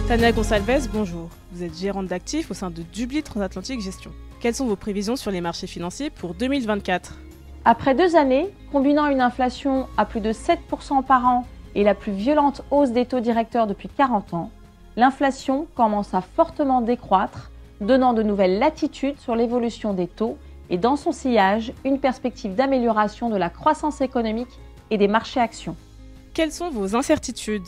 Tania Gonçalves, bonjour. Vous êtes gérante d'actifs au sein de Dubli Transatlantique Gestion. Quelles sont vos prévisions sur les marchés financiers pour 2024 ? Après 2 années, combinant une inflation à plus de 7% par an et la plus violente hausse des taux directeurs depuis 40 ans, l'inflation commence à fortement décroître, donnant de nouvelles latitudes sur l'évolution des taux et dans son sillage, une perspective d'amélioration de la croissance économique et des marchés actions. Quelles sont vos incertitudes ?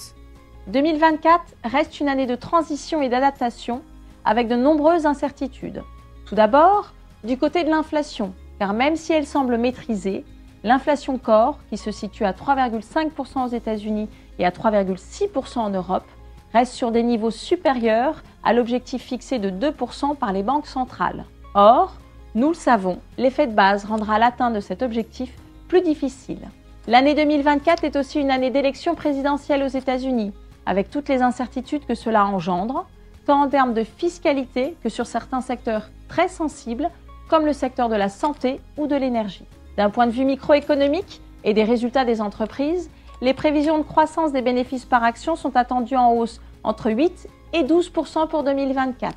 2024 reste une année de transition et d'adaptation avec de nombreuses incertitudes. Tout d'abord, du côté de l'inflation, car même si elle semble maîtrisée, l'inflation core, qui se situe à 3,5% aux États-Unis et à 3,6% en Europe, reste sur des niveaux supérieurs à l'objectif fixé de 2% par les banques centrales. Or, nous le savons, l'effet de base rendra l'atteinte de cet objectif plus difficile. L'année 2024 est aussi une année d'élection présidentielle aux États-Unis, avec toutes les incertitudes que cela engendre, tant en termes de fiscalité que sur certains secteurs très sensibles, comme le secteur de la santé ou de l'énergie. D'un point de vue microéconomique et des résultats des entreprises, les prévisions de croissance des bénéfices par action sont attendues en hausse entre 8 et 12% pour 2024.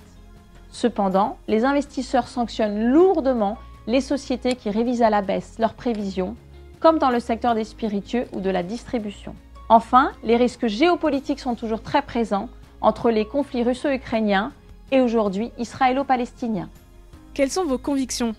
Cependant, les investisseurs sanctionnent lourdement les sociétés qui révisent à la baisse leurs prévisions, comme dans le secteur des spiritueux ou de la distribution. Enfin, les risques géopolitiques sont toujours très présents entre les conflits russo-ukrainiens et aujourd'hui israélo-palestiniens. Quelles sont vos convictions ?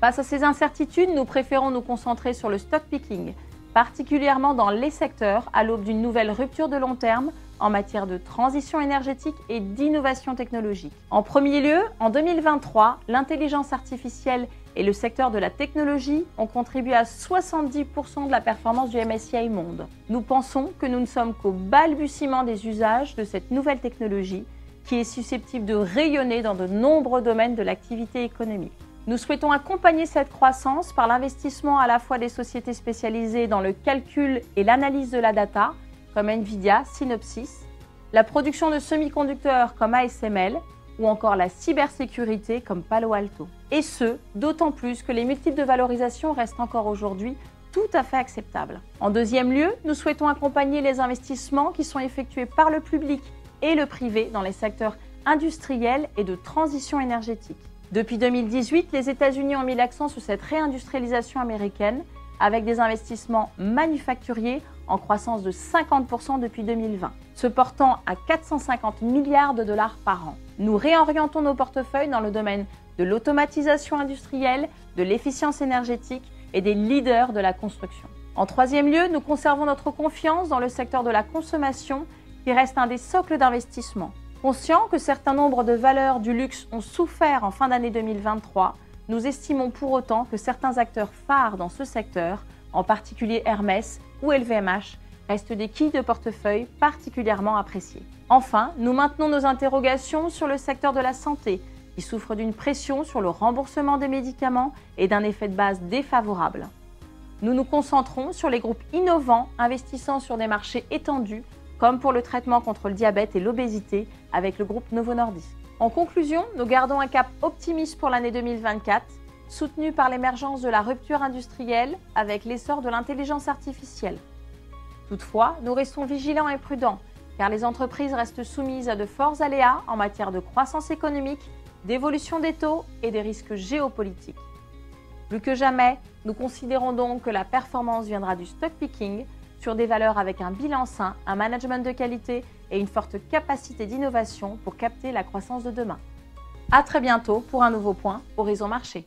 Face à ces incertitudes, nous préférons nous concentrer sur le stock picking, particulièrement dans les secteurs à l'aube d'une nouvelle rupture de long terme en matière de transition énergétique et d'innovation technologique. En premier lieu, en 2023, l'intelligence artificielle et le secteur de la technologie ont contribué à 70% de la performance du MSCI Monde. Nous pensons que nous ne sommes qu'au balbutiement des usages de cette nouvelle technologie qui est susceptible de rayonner dans de nombreux domaines de l'activité économique. Nous souhaitons accompagner cette croissance par l'investissement à la fois des sociétés spécialisées dans le calcul et l'analyse de la data, comme Nvidia, Synopsys, la production de semi-conducteurs comme ASML, ou encore la cybersécurité comme Palo Alto. Et ce, d'autant plus que les multiples de valorisation restent encore aujourd'hui tout à fait acceptables. En deuxième lieu, nous souhaitons accompagner les investissements qui sont effectués par le public et le privé dans les secteurs industriels et de transition énergétique. Depuis 2018, les États-Unis ont mis l'accent sur cette réindustrialisation américaine avec des investissements manufacturiers en croissance de 50% depuis 2020, se portant à 450 milliards de dollars par an. Nous réorientons nos portefeuilles dans le domaine de l'automatisation industrielle, de l'efficience énergétique et des leaders de la construction. En troisième lieu, nous conservons notre confiance dans le secteur de la consommation qui reste un des socles d'investissement. Conscients que certains nombres de valeurs du luxe ont souffert en fin d'année 2023, nous estimons pour autant que certains acteurs phares dans ce secteur, en particulier Hermès ou LVMH, restent des quilles de portefeuille particulièrement appréciées. Enfin, nous maintenons nos interrogations sur le secteur de la santé, qui souffre d'une pression sur le remboursement des médicaments et d'un effet de base défavorable. Nous nous concentrons sur les groupes innovants investissant sur des marchés étendus, comme pour le traitement contre le diabète et l'obésité avec le groupe Novo Nordisk. En conclusion, nous gardons un cap optimiste pour l'année 2024, soutenu par l'émergence de la rupture industrielle avec l'essor de l'intelligence artificielle. Toutefois, nous restons vigilants et prudents, car les entreprises restent soumises à de forts aléas en matière de croissance économique, d'évolution des taux et des risques géopolitiques. Plus que jamais, nous considérons donc que la performance viendra du stock picking sur des valeurs avec un bilan sain, un management de qualité et une forte capacité d'innovation pour capter la croissance de demain. À très bientôt pour un nouveau point Horizon Marché.